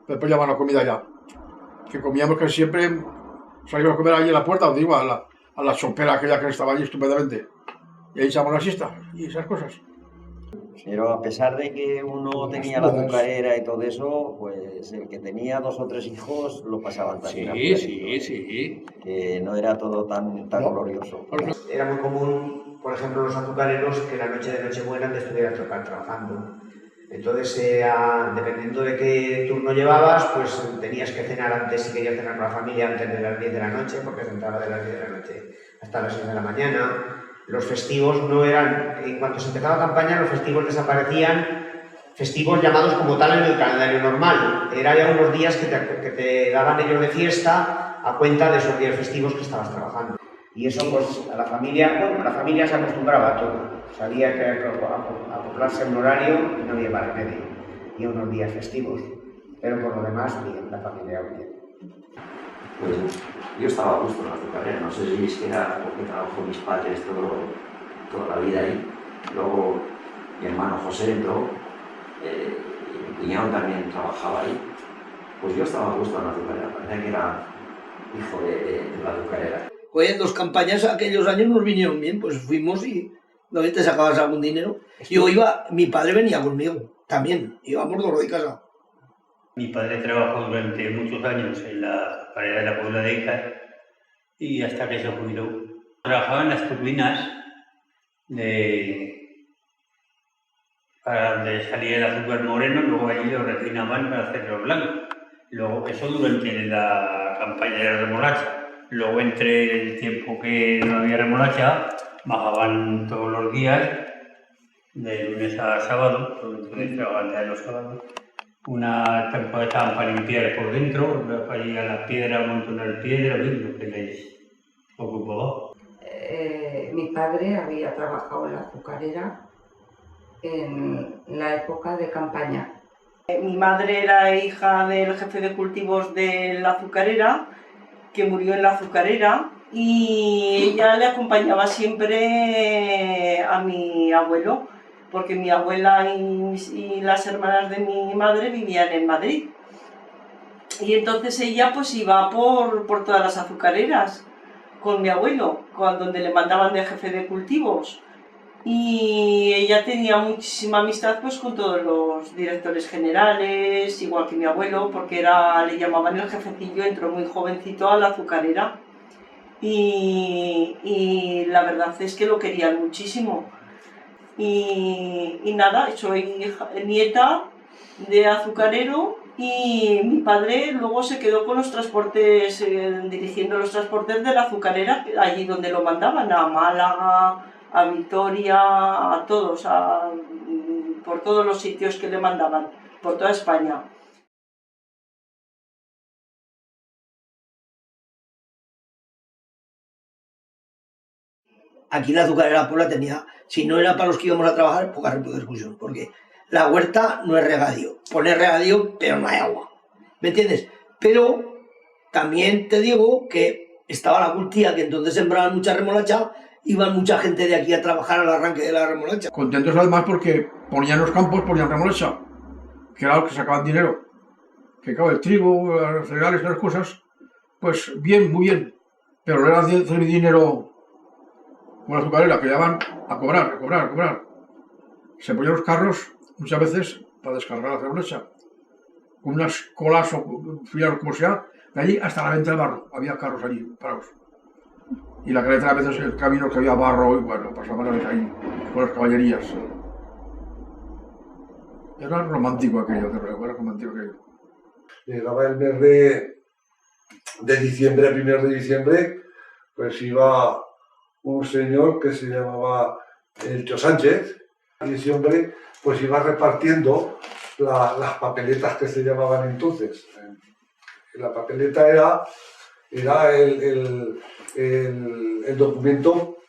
Después ya van la comida ya. Que comíamos casi siempre Salíamos a comer allí en la puerta, donde iba, a la chopera aquella que estaba allí estupendamente. Y ahí echamos la siesta y esas cosas. Pero a pesar de que uno tenía la azucarera y todo eso, pues el que tenía 2 o 3 hijos lo pasaban también. Sí. Que no era todo tan glorioso. Era muy común, por ejemplo, los azucareros que la noche de Nochebuena te estuvieran trabajando. Entonces, dependiendo de qué turno llevabas, pues tenías que cenar antes, si querías cenar con la familia, antes de las 10 de la noche, porque se entraba de las 10 de la noche hasta las 6 de la mañana. Los festivos no eran, en cuanto se empezaba la campaña, los festivos desaparecían, festivos llamados como tal en el calendario normal. Eran ya unos días que te daban ellos de fiesta a cuenta de esos días festivos que estabas trabajando. Y eso, pues, a la familia se acostumbraba a todo. Sabía que acoplarse a un horario y no había más remedio. Y a unos días festivos. Pero por lo demás, bien, la familia bien. Pues yo estaba a gusto en la azucarera, no sé si es que era porque trabajó mis padres toda la vida ahí. Luego mi hermano José entró, y mi cuñado también trabajaba ahí. Pues yo estaba a gusto en la azucarera, parecía que era hijo de la azucarera. Oye, en 2 campañas aquellos años nos vinieron bien, pues fuimos y ¿no te sacabas algún dinero? Yo iba, mi padre venía conmigo, también, íbamos 2 de casa. Mi padre trabajó durante muchos años en la azucarera de la Puebla de Ica y hasta que se jubiló. Trabajaba en las turbinas para donde salía el azúcar moreno, luego allí lo refinaban para hacerlo blanco. Luego, eso durante la campaña de la remolacha. Luego, entre el tiempo que no había remolacha, bajaban todos los días, de lunes a sábado, entonces trabajaban los sábados. Una temporada estaban para limpiar por dentro, para ir a la piedra, amontonar piedra, lo que les ocupaba. Mi padre había trabajado en la azucarera en la época de campaña. Mi madre era hija del jefe de cultivos de la azucarera, que murió en la azucarera, y ella le acompañaba siempre a mi abuelo, porque mi abuela y las hermanas de mi madre vivían en Madrid. Y entonces ella pues iba por todas las azucareras con mi abuelo, donde le mandaban de jefe de cultivos. Y ella tenía muchísima amistad pues con todos los directores generales, igual que mi abuelo, porque le llamaban el jefecillo, entró muy jovencito a la azucarera. Y la verdad es que lo querían muchísimo. Y nada, soy nieta de azucarero y mi padre luego se quedó con los transportes, dirigiendo los transportes de la azucarera, allí donde lo mandaban, a Málaga, a Vitoria, a todos, por todos los sitios que le mandaban, por toda España. Aquí la azucarera Puebla tenía, si no era para los que íbamos a trabajar, poca repercusión, porque la huerta no es regadío, pone regadío, pero no hay agua, ¿me entiendes? Pero también te digo que estaba la cultía, que entonces sembraban mucha remolacha, iban mucha gente de aquí a trabajar al arranque de la remolacha. Contentos además porque ponían los campos, ponían remolacha, que era lo que sacaban dinero, que claro, el trigo, los cereales, las cosas, pues bien, muy bien, pero no era hacer dinero con la azucarera, que llevaban a cobrar. Se ponían los carros muchas veces para descargar la remolacha, con unas colas o friaros como sea, de allí hasta la venta del barro, había carros allí parados. Y la carretera a veces el camino que había barro, y bueno, pasaban ahí con las caballerías. Era romántico aquello, era romántico aquello. Llegaba el mes de diciembre, el 1 de diciembre, pues iba un señor que se llamaba el Tío Sánchez, y ese hombre pues iba repartiendo las papeletas que se llamaban entonces. La papeleta era el documento,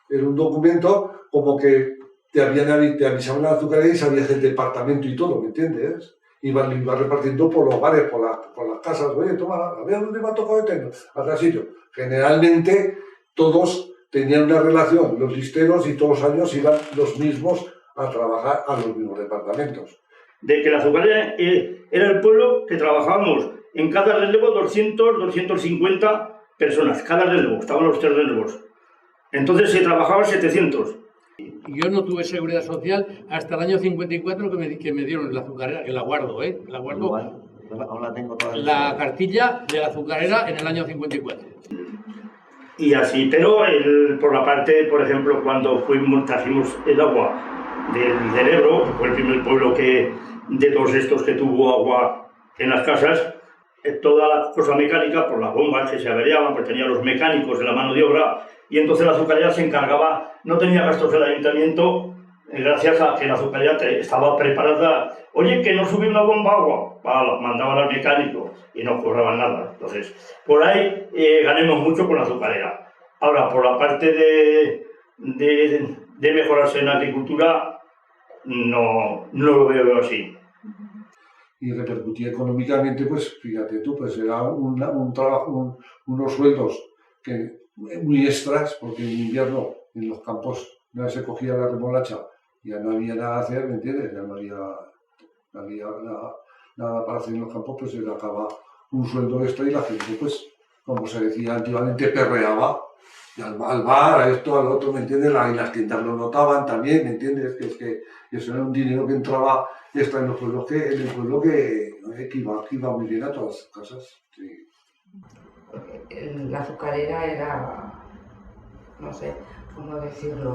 era un documento como que te avisaban la azucarera y sabías el departamento y todo, ¿me entiendes? Iba repartiendo por los bares, por las casas. Oye, toma, a ver dónde me ha tocado este, a tal sitio. Generalmente todos tenían una relación, los listeros, y todos los años iban los mismos a trabajar a los mismos departamentos. De que la azucarera era el pueblo que trabajábamos en cada relevo 200, 250 personas, cada relevo, estaban los 3 relevos. Entonces se trabajaban 700. Yo no tuve seguridad social hasta el año 54 que me dieron la azucarera, que la guardo, la guardo. Igual, ahora tengo toda La cartilla de la azucarera en el año 54. Y así, pero por la parte, por ejemplo, cuando trajimos el agua del Ebro, que fue el primer pueblo de todos estos que tuvo agua en las casas, toda la cosa mecánica, por las bombas que se averiaban, pues tenía los mecánicos de la mano de obra, y entonces la azucarera se encargaba, no tenía gastos el ayuntamiento, gracias a que la azucarera estaba preparada. Oye, que no subí una bomba agua, mandaban al mecánico y no cobraban nada. Entonces, por ahí ganemos mucho con la azucarera. Ahora, por la parte de mejorarse en la agricultura, no lo veo así. Y repercutía económicamente, pues fíjate tú, pues era un trabajo, unos sueldos muy extras, porque en invierno en los campos no se cogía la remolacha, ya no había nada que hacer, ¿me entiendes? Ya no había nada para hacer en los campos, pues se le acaba un sueldo extra y la gente, pues, como se decía antiguamente, perreaba. Y al bar, a esto, al otro, ¿me entiendes? Y las tiendas lo notaban también, ¿me entiendes? Que eso era un dinero que entraba extra en el pueblo que iba muy bien a todas las casas. Sí. La azucarera era, no sé cómo decirlo,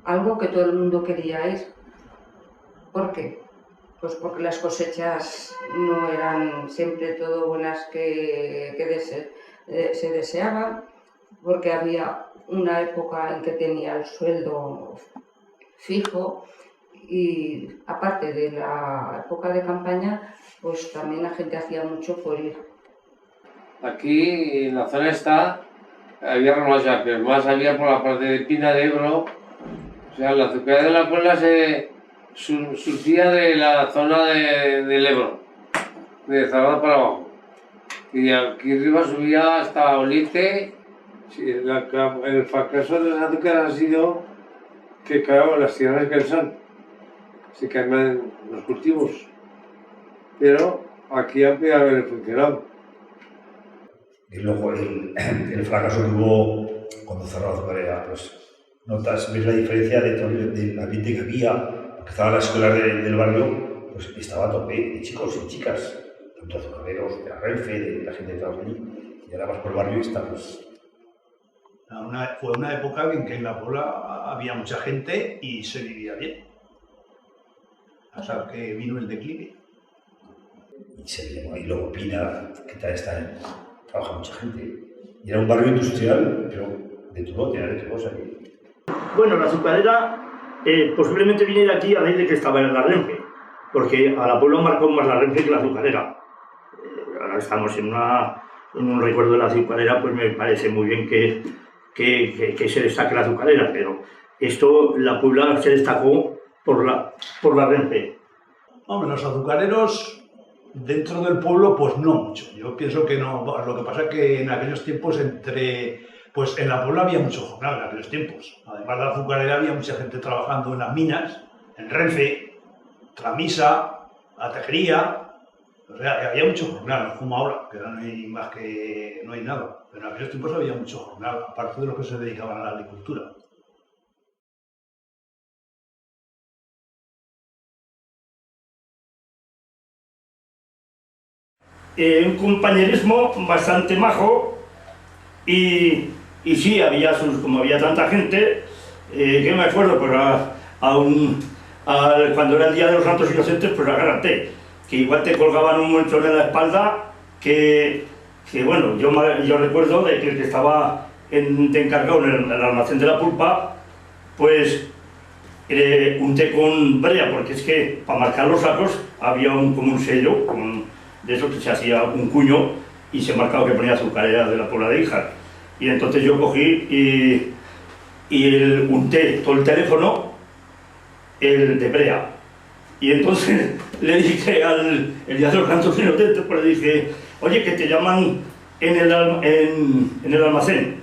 algo que todo el mundo quería ir. ¿Por qué? Pues porque las cosechas no eran siempre todo buenas que se deseaban, porque había una época en que tenía el sueldo fijo y aparte de la época de campaña, pues también la gente hacía mucho por ir. Aquí en la zona esta había remolacha, pero más había por la parte de Pina de Ebro. O sea, la azucarera de la Puebla se surtía de la zona del Ebro, de Zarada para abajo. Y aquí arriba subía hasta Olite. Sí, el fracaso de las azúcares ha sido que, claro, las tierras cansan, se caen los cultivos. Pero aquí había haber funcionado. Y luego el fracaso que hubo cuando cerró la azucarera, pues ves la diferencia del ambiente que había, porque estaban las escuelas del barrio, pues estaba a tope de chicos y chicas, tanto azucareros, de la Renfe, de la gente que estaba allí, y ahora vas por el barrio y está, pues... Fue una época en que en la Puebla había mucha gente y se vivía bien, hasta que vino el declive. Y luego Pina, que tal trabaja mucha gente. Y era un barrio industrial, pero de todo, tenía de todo ahí. Bueno, la azucarera posiblemente viniera aquí a raíz de que estaba en la Renfe, porque a la Puebla marcó más la Renfe que la azucarera. Ahora estamos en un recuerdo de la azucarera, pues me parece muy bien que se destaque la azucarera, pero la Puebla se destacó por la Renfe. Hombre, los azucareros dentro del pueblo, pues no mucho. Yo pienso que no. Lo que pasa es que en aquellos tiempos pues en la Puebla había mucho jornal en aquellos tiempos. Además de la azucarera había mucha gente trabajando en las minas, en Renfe, Tramisa, la tejería. O sea, había mucho jornal, no como ahora, que no hay nada. Pero en aquellos tiempos había mucho jornal, aparte de los que se dedicaban a la agricultura. Un compañerismo bastante majo y sí, como había tanta gente, que me acuerdo, pues cuando era el Día de los Santos Inocentes, pues agárrate, que igual te colgaban un montón en la espalda, que bueno, yo recuerdo de que el que estaba de encargado en el almacén de la pulpa, pues unté con brea, porque es que para marcar los sacos había como un sello, de eso que se hacía un cuño y se marcaba que ponía azucarera de la Puebla de Híjar. Y entonces yo cogí y unté todo el teléfono, el de brea. Y entonces le dije el Día de los Santos Inocentes, pues le dije, oye, que te llaman en el almacén.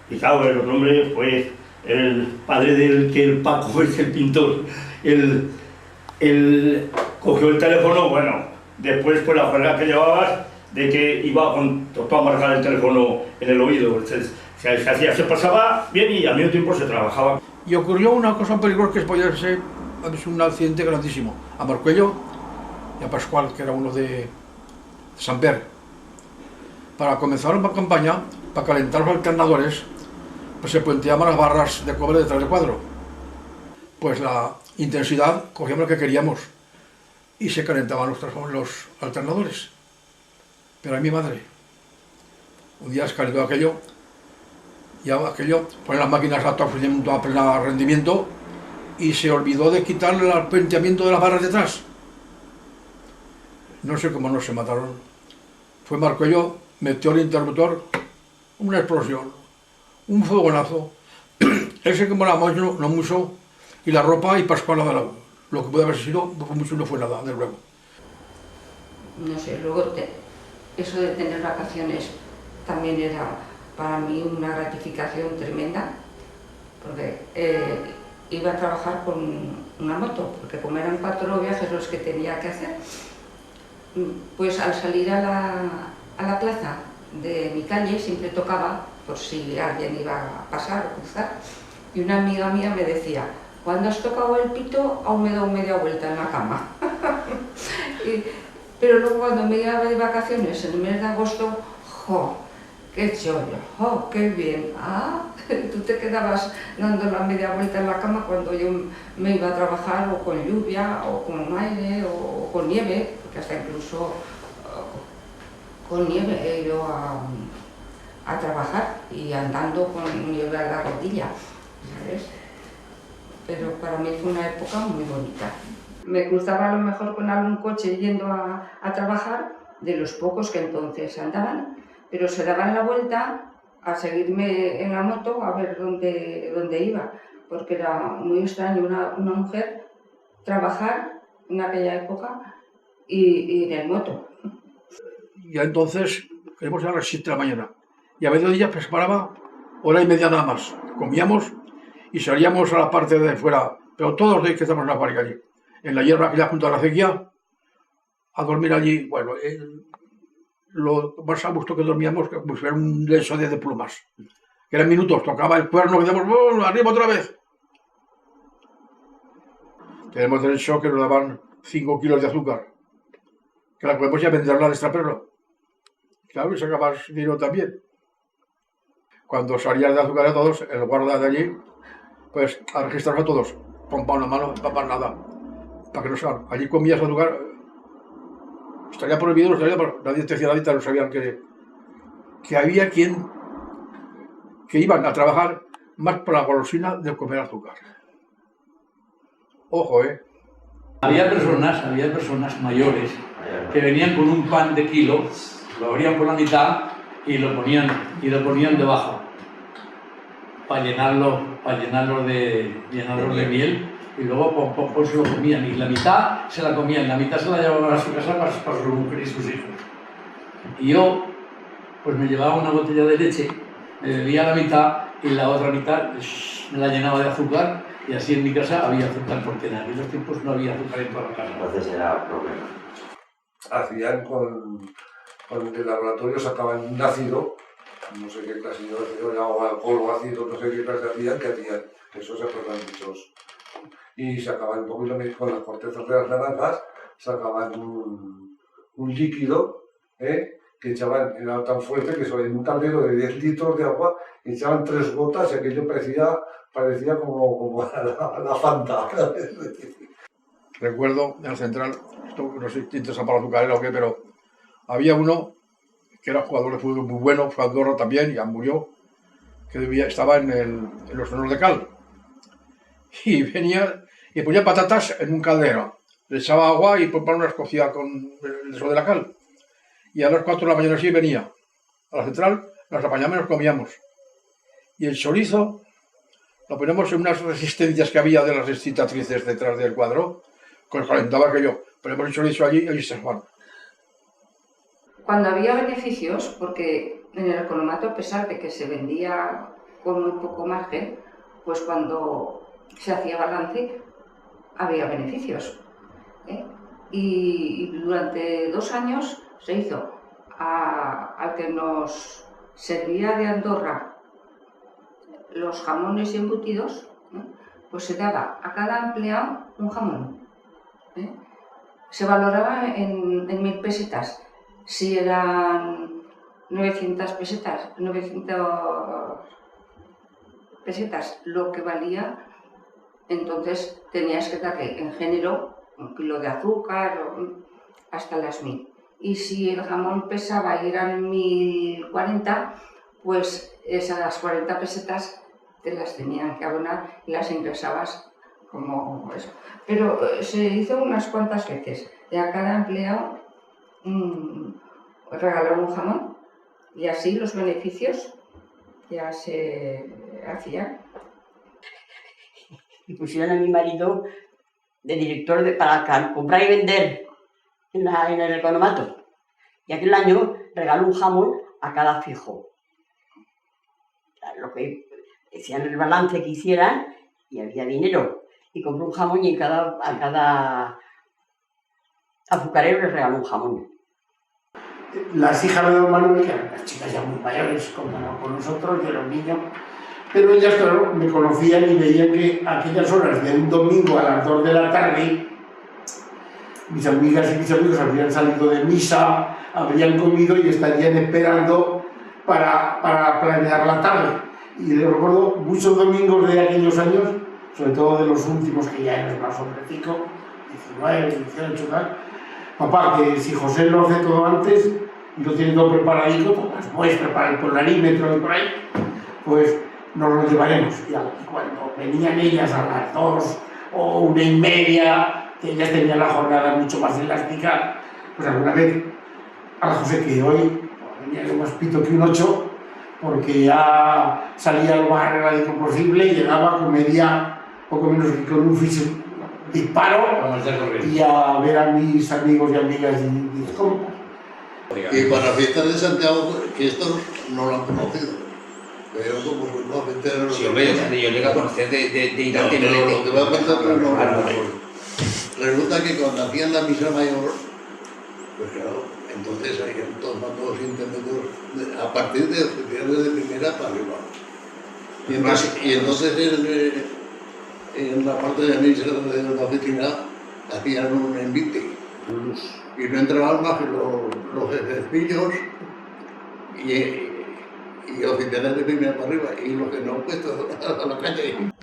Y claro, el hombre fue el padre el Paco, es el pintor. Él cogió el teléfono, bueno, después, pues la juerga que llevabas, de que iba con toda marcar el teléfono en el oído. Entonces, se pasaba bien y al mismo tiempo se trabajaba. Y ocurrió una cosa peligrosa que podía ser un accidente grandísimo. A Marcuello y a Pascual, que era uno de Samper. Para comenzar una campaña, para calentar los alternadores, pues se puenteaban las barras de cobre detrás del cuadro. Pues la intensidad, cogíamos lo que queríamos y se calentaban los alternadores. Pero a mi madre, un día escalentó aquello, y aquello, ponen las máquinas a pleno rendimiento y se olvidó de quitar el puenteamiento de las barras detrás. No sé cómo no se mataron. Fue Marcuello, metió el interruptor, una explosión, un fogonazo. Él se quemó la mano, no mucho, y la ropa y Pascual lo que puede haber sido, mucho no fue nada, desde luego. No sé, luego eso de tener vacaciones también era para mí una gratificación tremenda, porque iba a trabajar con una moto, porque como eran 4 viajes los que tenía que hacer, pues al salir a la plaza de mi calle siempre tocaba, por si alguien iba a pasar o cruzar, y una amiga mía me decía: cuando has tocado el pito aún me he dado media vuelta en la cama. Pero luego cuando me iba de vacaciones en el mes de agosto, ¡jo! ¡Qué chollo! ¡Jo! ¡Qué bien! ¡Ah! Tú te quedabas dando la media vuelta en la cama cuando yo me iba a trabajar o con lluvia, o con aire, o con nieve, porque hasta incluso con nieve he ido a trabajar y andando con nieve a la rodilla, ¿sabes? Pero para mí fue una época muy bonita. Me cruzaba a lo mejor con algún coche yendo a trabajar, de los pocos que entonces andaban, pero se daban la vuelta a seguirme en la moto a ver dónde iba, porque era muy extraño una mujer trabajar en aquella época y ir en moto. Ya entonces, queremos a las 7 de la mañana, y a mediodía pues paraba hora y media nada más. Comíamos y salíamos a la parte de fuera, pero todos que estamos en la fábrica allí, en la hierba que ya junto a la acequia, a dormir allí. Bueno, lo más a gusto que dormíamos, que pues, era un lecho de plumas, que eran minutos, tocaba el cuerno, y decíamos: ¡oh, arriba otra vez! Tenemos derecho que nos daban 5 kilos de azúcar, que la podemos ya venderla, destraperlo. Claro, y sacabas dinero también. Cuando salías de azúcar a todos, el guarda de allí, pues a registrar a todos, pompa una mano, papá nada, para que no salgan. Allí comías azúcar, estaría prohibido, nadie te decía nada, no sabían que había quien que iban a trabajar más por la golosina de comer azúcar. Ojo, Había personas mayores que venían con un pan de kilo, lo abrían por la mitad y lo ponían debajo para llenarlo de miel, y luego pues se lo comían, y la mitad se la comían, la mitad se la llevaban a su casa para su mujer y sus hijos. Y yo pues me llevaba una botella de leche, me bebía la mitad y la otra mitad me la llenaba de azúcar, y así en mi casa había azúcar, porque en aquellos tiempos no había azúcar en toda la casa. Entonces era problema. Hacían con el laboratorio, sacaban un ácido, no sé qué clase de ácido, era alcohol o ácido, no sé qué clase hacían, que eso se acuerdan muchos. Y sacaban un poquito con las cortezas de las naranjas, sacaban un líquido, que echaban, era tan fuerte que sobre un tablero de 10 litros de agua echaban 3 gotas y aquello parecía como la Fanta. Recuerdo en el central, esto no sé si interesa para la azucarera o qué, pero había uno que era jugador de fútbol muy bueno, fue a Andorra también, ya murió, que estaba en los hornos de cal. Y venía y ponía patatas en un caldero, le echaba agua y ponía unas cocidas con el sol de la cal. Y a las 4 de la mañana así venía a la central, nos apañamos y nos comíamos. Y el chorizo lo ponemos en unas resistencias que había de las cicatrices detrás del cuadro, que calentaba aquello. Ponemos el chorizo allí y allí se van. Cuando había beneficios, porque en el economato, a pesar de que se vendía con muy poco margen, pues cuando se hacía balance había beneficios. Y durante 2 años se hizo al que nos servía de Andorra los jamones y embutidos, pues se daba a cada empleado un jamón. Se valoraba en 1000 pesetas. Si eran 900 pesetas, lo que valía, entonces tenías que darle en género 1 kilo de azúcar hasta las 1000. Y si el jamón pesaba y eran 1040, pues esas 40 pesetas te las tenían que abonar y las ingresabas como eso. Pero se hizo unas cuantas veces. Y a cada empleado regalaron un jamón y así los beneficios ya se hacían. Y pusieron a mi marido de director para comprar y vender en el economato. Y aquel año regaló un jamón a cada fijo. Lo que decían el balance que hicieran y había dinero. Y compró un jamón y a cada azucarero les regaló un jamón. Las hijas de don Manuel, que eran las chicas ya muy mayores comparado con nosotros, yo era un niño, pero ellas, claro, me conocían y veían que a aquellas horas de un domingo a las 2 de la tarde, mis amigas y mis amigos habrían salido de misa, habrían comido y estarían esperando para planear la tarde. Y recuerdo muchos domingos de aquellos años, sobre todo de los últimos, que ya eres más hombrecico, 19, 18, tal. Papá, que si José lo hace todo antes y lo tiene todo preparadito, con las muestras para el polarímetro y por ahí, pues nos lo llevaremos. Y cuando venían ellas a las 2 o 1:30, que ellas tenían la jornada mucho más elástica, pues alguna vez a José, que hoy venía más pito que un 8, porque ya salía lo más errático posible, llegaba, comería poco menos que con un físico disparo y a ver a mis amigos y amigas y mis compas. Y para la fiesta de Santiago, que estos no lo han conocido, pero como no afectaron. Sí, hombre, yo llegué a conocer de ir al pero lo que va a contar no. Resulta que cuando hacían la misa mayor, pues claro, entonces habían todos intermedios a partir de oficiales de primera para arriba. Y entonces en la parte de la misa de la oficina hacían un envite y no entraban más que los jefecillos y oficiales de primera para arriba y los que no han puesto a la calle.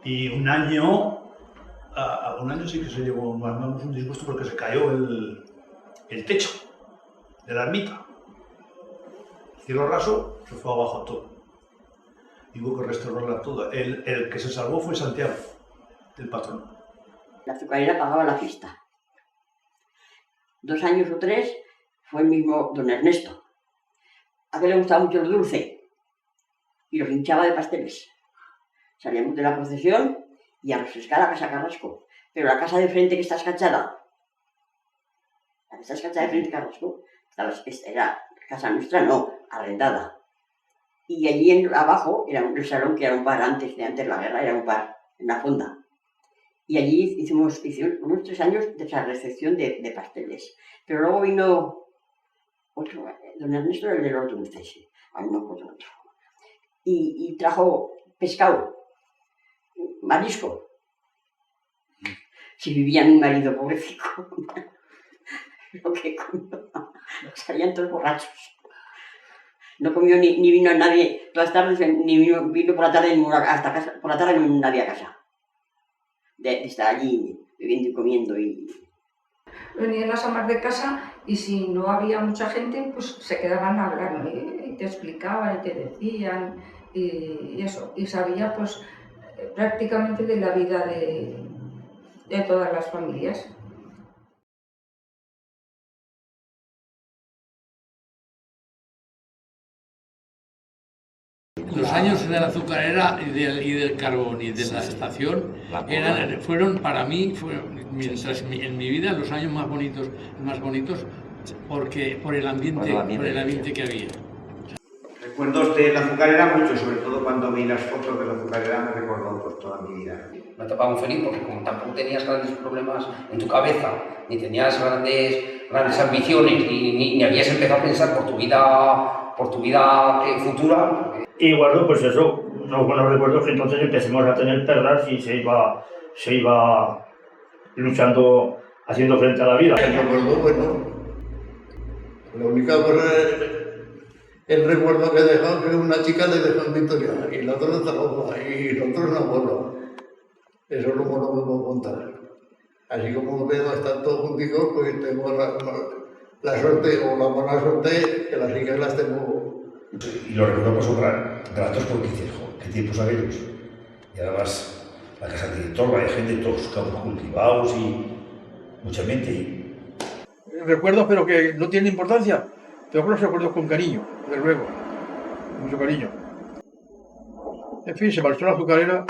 Y un año sí que se llevó más un disgusto porque se cayó el techo de la ermita. El cielo raso se fue abajo todo. Y hubo que restaurarla toda. El que se salvó fue Santiago, el patrón. La azucarera pagaba la fiesta. 2 años o 3 fue el mismo don Ernesto. A él le gustaba mucho el dulce y los hinchaba de pasteles. Salíamos de la procesión y a refrescar a casa Carrasco. Pero la casa de frente que está escachada, de frente Carrasco, era casa nuestra, no, arrendada. Y allí abajo era el salón que era un bar antes de la guerra, era un bar en la fonda. Y allí hicimos unos 3 años de esa recepción de pasteles. Pero luego vino otro, don Ernesto, el de los dulces, no con otro. Y trajo pescado, marisco. Si vivía mi marido, pobrecito, lo que comió, salían todos borrachos. No comió ni vino nadie, todas las tardes, ni vino por la tarde, hasta casa, por la tarde ni nadie a casa. De estar allí bebiendo y comiendo. Venían las amas de casa y si no había mucha gente, pues se quedaban hablando y te explicaban y te decían y eso. Y sabía pues prácticamente de la vida de todas las familias. Los años de la azucarera y del carbón y de la estación fueron para mí, en mi vida, los años más bonitos por el ambiente que había. Recuerdos de la azucarera mucho, sobre todo cuando vi las fotos de la azucarera me recordó pues, toda mi vida. Me ha topado muy feliz porque como tampoco tenías grandes problemas en tu cabeza, ni tenías grandes ambiciones, ni habías empezado a pensar por tu vida futura. Y guardo, pues eso, unos buenos recuerdos que entonces empecemos a tener perdas y se iba luchando, haciendo frente a la vida. El recuerdo, bueno, la única cosa, el recuerdo que he dejado que una chica le dejó en Victoria y la otra en Zaragoza y el otro en Navarra. Eso luego no me puedo contar. Así como veo están todos juntos, pues tengo la suerte o la mala suerte que las chicas las tengo. Y lo recuerdo pues gratos porque dices, joder, qué tiempos aquellos. Y además la casa del director, hay gente, todos sus campos cultivados y mucha mente. Recuerdos, pero que no tienen importancia, pero los recuerdos con cariño, desde luego, mucho cariño. En fin, se marchó la azucarera,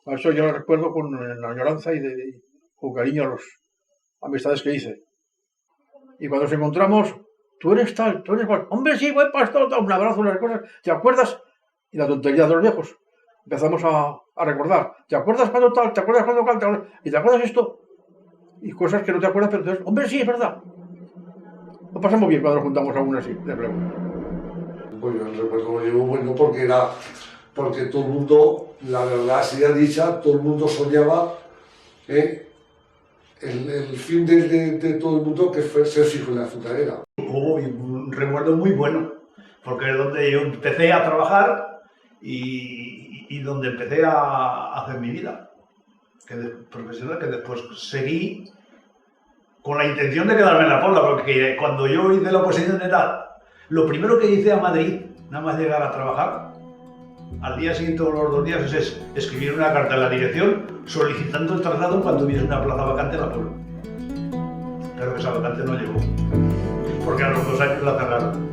eso yo lo recuerdo con la añoranza y con cariño a las amistades que hice. Y cuando nos encontramos, tú eres tal, tú eres cual, hombre, sí, buen pastor, un abrazo, unas cosas, ¿te acuerdas? Y la tontería de los viejos, empezamos a recordar, ¿te acuerdas cuando tal? ¿Te acuerdas cuando tal? ¿Y te acuerdas esto? Y cosas que no te acuerdas, pero entonces, hombre, sí, es verdad. Lo pasamos bien cuando nos juntamos aún así, de luego. Pues yo el recuerdo lo llevo bueno porque todo el mundo, la verdad sea dicha, todo el mundo soñaba el fin de todo el mundo que fue ser hijo de la azucarera. Un recuerdo muy bueno, porque es donde yo empecé a trabajar y donde empecé a hacer mi vida profesional, que después seguí con la intención de quedarme en la Pobla, porque cuando yo hice la oposición general, lo primero que hice a Madrid, nada más llegar a trabajar, al día siguiente o los 2 días, es escribir una carta a la dirección solicitando el traslado cuando hubiese una plaza vacante en la Pobla. Pero esa vacante no llegó, porque a los 2 años la cerraron.